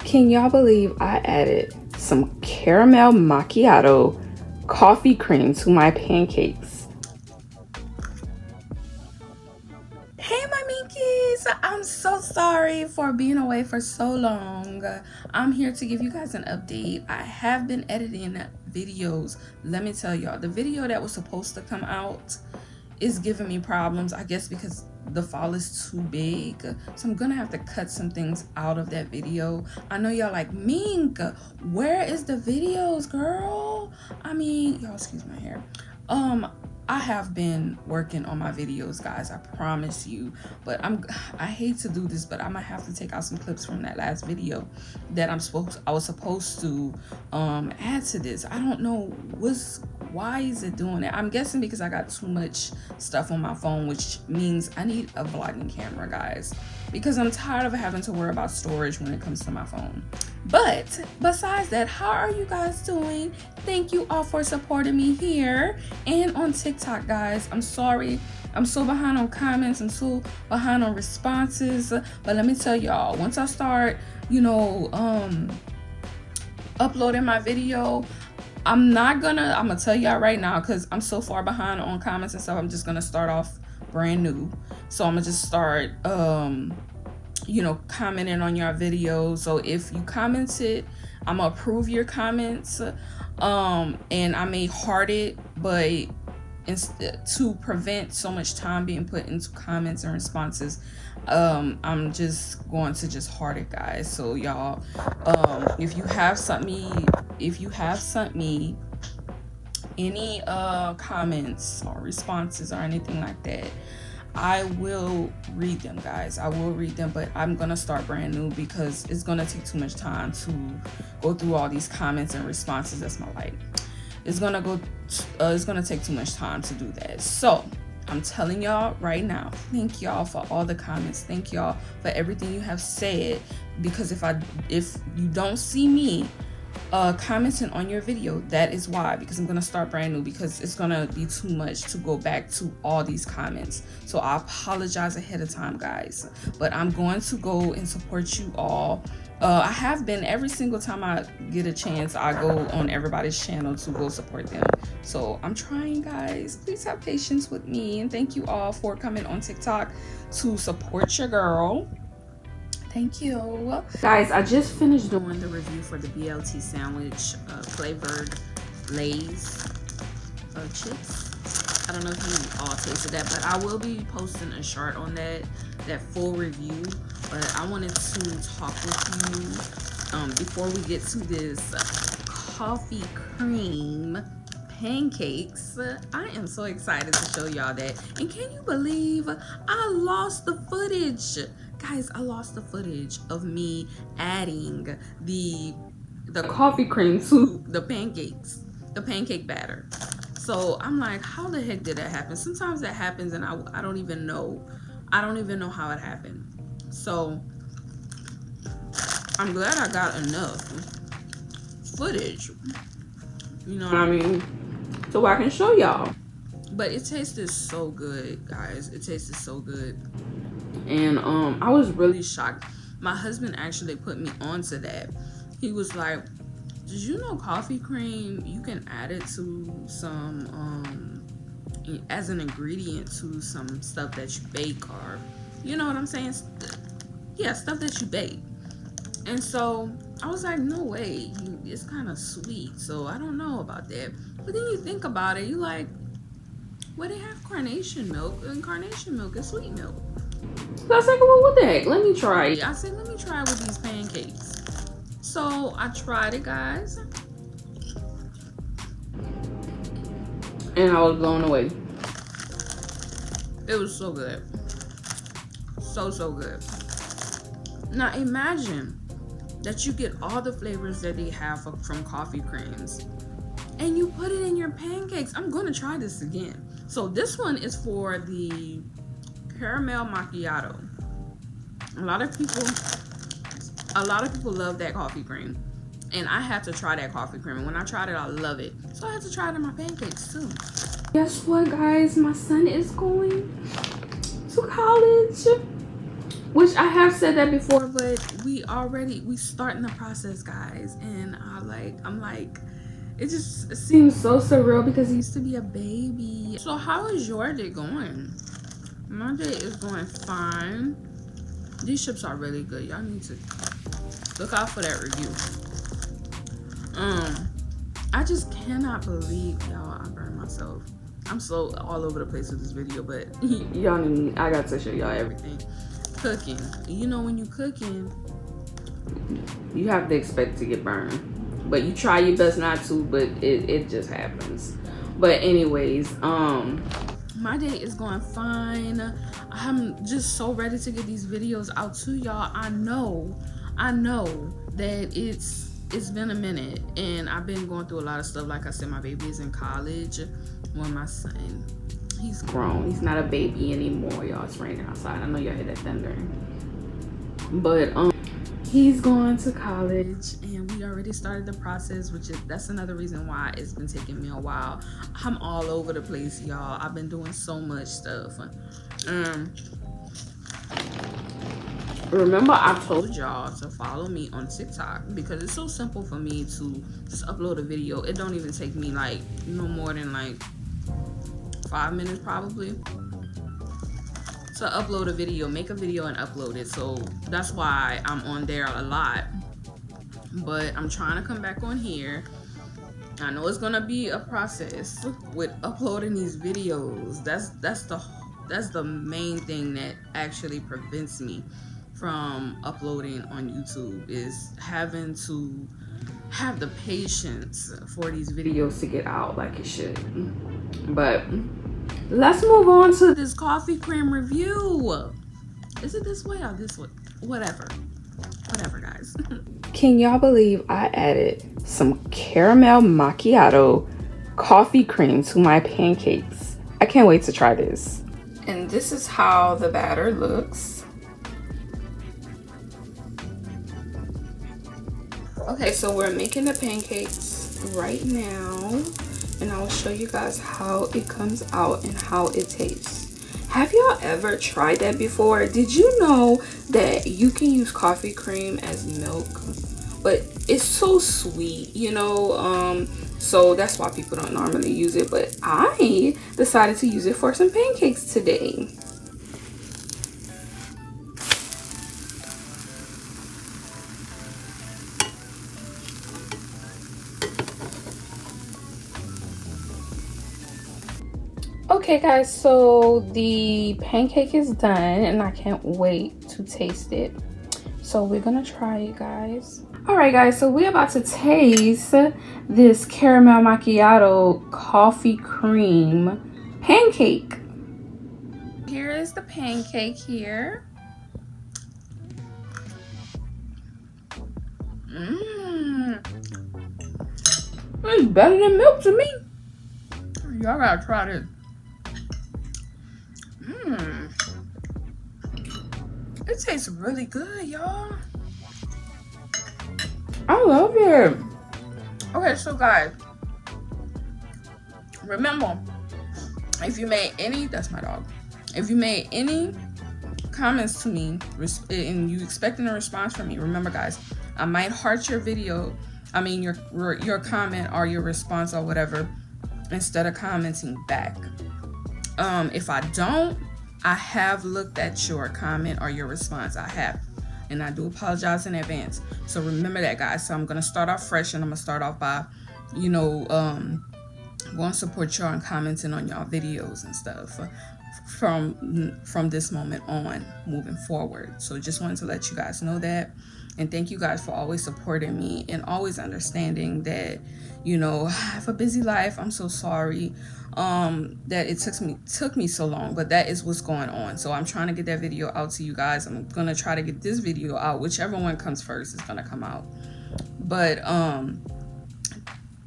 Can y'all believe I added some caramel macchiato coffee cream to my pancakes? Hey my minkies, I'm so sorry for being away for so long. I'm here to give you guys an update. I have been editing videos. Let me tell y'all, the video that was supposed to come out is giving me problems, I guess because the file is too big, so I'm gonna have to cut some things out of that video. I know y'all like, Mink, where is the videos, girl? I mean, y'all excuse my hair. I have been working on my videos, guys, I promise you, but I hate to do this, but I'm gonna have to take out some clips from that last video that I was supposed to add to this. I don't know why is it doing that. I'm guessing because I got too much stuff on my phone, which means I need a vlogging camera, guys, because I'm tired of having to worry about storage when it comes to my phone. But besides that, how are you guys doing? Thank you all for supporting me here and on TikTok, guys. I'm sorry I'm so behind on comments, I'm so behind on responses, but let me tell y'all, once I start, you know, uploading my video, I'm gonna tell y'all right now, because I'm so far behind on comments and stuff, I'm just gonna start off brand new. So I'm gonna just start you know, commenting on your videos. So if you commented, I'm gonna approve your comments, and I may heart it, but to prevent so much time being put into comments and responses, I'm just going to heart it, guys. So y'all, if you have sent me any comments or responses or anything like that, I will read them, guys. I will read them, but I'm gonna start brand new because it's gonna take too much time to go through all these comments and responses. That's my light. It's gonna take too much time to do that. So I'm telling y'all right now, thank y'all for all the comments. Thank y'all for everything you have said, because if you don't see me commenting on your video, that is why, because I'm gonna start brand new, because it's gonna be too much to go back to all these comments. So I apologize ahead of time, guys, but I'm going to go and support you all. I have been, every single time I get a chance, I go on everybody's channel to go support them. So I'm trying, guys. Please have patience with me, and thank you all for coming on TikTok to support your girl. Thank you. Guys, I just finished doing the review for the BLT sandwich flavored Lay's chips. I don't know if you all tasted that, but I will be posting a short on that full review. But I wanted to talk with you before we get to this coffee cream pancakes. I am so excited to show y'all that. And can you believe I lost the footage? Guys, I lost the footage of me adding the coffee cream to the pancakes, the pancake batter. So I'm like, how the heck did that happen? Sometimes that happens and I don't even know. I don't even know how it happened. So I'm glad I got enough footage, you know what I mean, so I can show y'all. But it tasted so good, guys. It tasted so good. And I was really shocked. My husband actually put me onto that. He was like, did you know coffee cream, you can add it to some as an ingredient to some stuff that you bake, or you know what I'm saying, yeah, stuff that you bake. And so I was like, no way, it's kind of sweet, so I don't know about that. But then you think about it, you like, well, they have carnation milk, and carnation milk is sweet milk. So I was like, well, what the heck? Let me try it. I said, let me try it with these pancakes. So I tried it, guys. And I was blown away. It was so good. So good. Now imagine that you get all the flavors that they have from coffee creams, and you put it in your pancakes. I'm going to try this again. So this one is for the caramel macchiato. A lot of people love that coffee cream, and I had to try that coffee cream, and when I tried it, I love it. So I had to try it in my pancakes too. Guess what, guys? My son is going to college. which I have said that before, but we starting the process, guys. And I'm like, it seems so surreal because he used to be a baby. So how is your day going? My day is going fine. These chips are really good. Y'all need to look out for that review. I just cannot believe, y'all, I burned myself. I'm so all over the place with this video, but y'all need me. I got to show y'all everything. Cooking. You know, when you cooking, you have to expect to get burned. But you try your best not to, but it just happens. But anyways, my day is going fine. I'm just so ready to get these videos out to y'all. I know that it's been a minute and I've been going through a lot of stuff. Like I said, my baby is in college. Well, my son, he's grown. He's not a baby anymore, y'all. It's raining outside. I know y'all hear that thunder. But he's going to college and we already started the process, that's another reason why it's been taking me a while. I'm all over the place, y'all. I've been doing so much stuff. Remember, I told y'all to follow me on TikTok because it's so simple for me to just upload a video. It don't even take me like no more than like 5 minutes probably to upload a video, make a video and upload it. So that's why I'm on there a lot. But I'm trying to come back on here. I know it's gonna be a process with uploading these videos. That's the main thing that actually prevents me from uploading on YouTube, is having to have the patience for these videos to get out like it should. But let's move on to this coffee cream review. Is it this way or this way? Whatever, guys. Can y'all believe I added some caramel macchiato coffee cream to my pancakes? I can't wait to try this. And this is how the batter looks. Okay, so we're making the pancakes right now, and I'll show you guys how it comes out and how it tastes. Have y'all ever tried that before? Did you know that you can use coffee cream as milk? But it's so sweet, you know, so that's why people don't normally use it. But I decided to use it for some pancakes today. Okay guys, so the pancake is done and I can't wait to taste it. So we're gonna try it, guys. All right guys, so we're about to taste this caramel macchiato coffee cream pancake. Here is the pancake here. It's better than milk to me. Y'all gotta try this. It tastes really good, y'all. I love it. Okay, so guys, remember, if you made any, that's my dog. If you made any comments to me and you expecting a response from me, remember guys, I might heart your video, I mean your comment or your response or whatever, instead of commenting back. If I don't, I have looked at your comment or your response. I have, and I do apologize in advance. So remember that, guys. So I'm gonna start off fresh, and I'm gonna start off by, you know, going to support y'all and commenting on y'all videos and stuff from this moment on, moving forward. So just wanted to let you guys know that, and thank you guys for always supporting me and always understanding that, you know, I have a busy life. I'm so sorry that it took me so long, but that is what's going on. So I'm trying to get that video out to you guys. I'm gonna try to get this video out. Whichever one comes first is gonna come out. But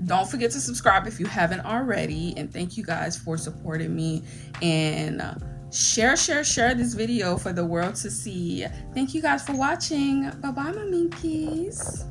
don't forget to subscribe if you haven't already, and thank you guys for supporting me, and share this video for the world to see. Thank you guys for watching. Bye bye, my minkies.